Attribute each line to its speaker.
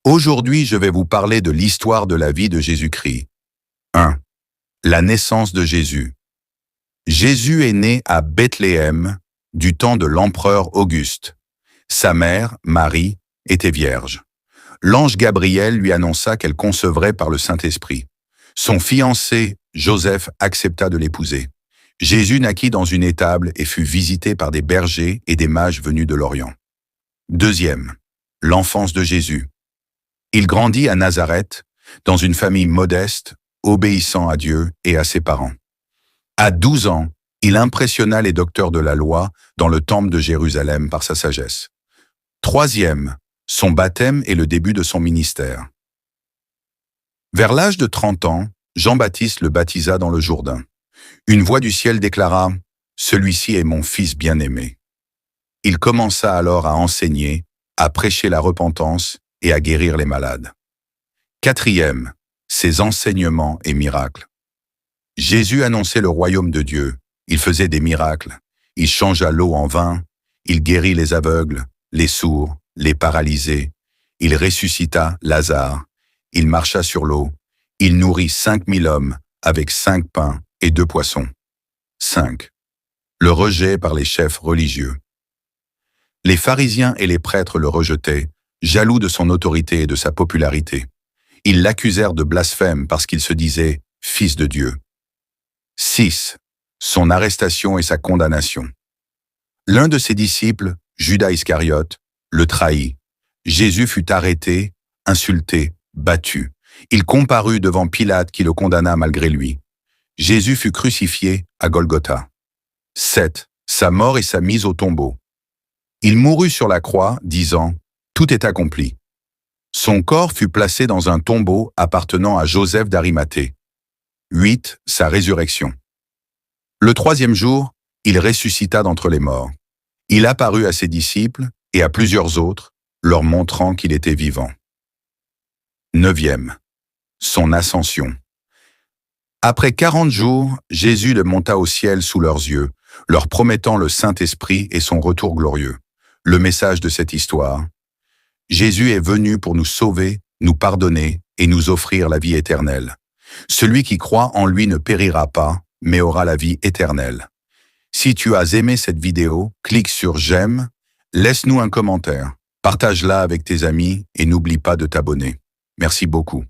Speaker 1: Aujourd'hui, je vais vous parler de l'histoire de la vie de Jésus-Christ. 1. La naissance de Jésus. Jésus est né à Bethléem du temps de l'empereur Auguste. Sa mère, Marie, était vierge. L'ange Gabriel lui annonça qu'elle concevrait par le Saint-Esprit. Son fiancé, Joseph, accepta de l'épouser. Jésus naquit dans une étable et fut visité par des bergers et des mages venus de l'Orient. 2. L'enfance de Jésus. Il grandit à Nazareth, dans une famille modeste, obéissant à Dieu et à ses parents. À 12 ans, il impressionna les docteurs de la loi dans le temple de Jérusalem par sa sagesse. 3. Son baptême et le début de son ministère. Vers l'âge de 30 ans, Jean-Baptiste le baptisa dans le Jourdain. Une voix du ciel déclara « Celui-ci est mon fils bien-aimé ». Il commença alors à enseigner, à prêcher la repentance et à guérir les malades. 4. Ses enseignements et miracles. Jésus annonçait le royaume de Dieu, il faisait des miracles, il changea l'eau en vin, il guérit les aveugles, les sourds, les paralysés, il ressuscita Lazare, il marcha sur l'eau, il nourrit 5000 hommes avec 5 pains et 2 poissons. 5. Le rejet par les chefs religieux. Les pharisiens et les prêtres le rejetaient, jaloux de son autorité et de sa popularité. Ils l'accusèrent de blasphème parce qu'il se disait « fils de Dieu ». 6. Son arrestation et sa condamnation. L'un de ses disciples, Judas Iscariote, le trahit. Jésus fut arrêté, insulté, battu. Il comparut devant Pilate qui le condamna malgré lui. Jésus fut crucifié à Golgotha. 7. Sa mort et sa mise au tombeau. Il mourut sur la croix, disant « Tout est accompli ». Son corps fut placé dans un tombeau appartenant à Joseph d'Arimathée. 8. Sa résurrection. Le 3e jour, il ressuscita d'entre les morts. Il apparut à ses disciples et à plusieurs autres, leur montrant qu'il était vivant. 9. Son ascension. Après 40 jours, Jésus le monta au ciel sous leurs yeux, leur promettant le Saint-Esprit et son retour glorieux. Le message de cette histoire: Jésus est venu pour nous sauver, nous pardonner et nous offrir la vie éternelle. Celui qui croit en lui ne périra pas, mais aura la vie éternelle. Si tu as aimé cette vidéo, clique sur j'aime, laisse-nous un commentaire, partage-la avec tes amis et n'oublie pas de t'abonner. Merci beaucoup.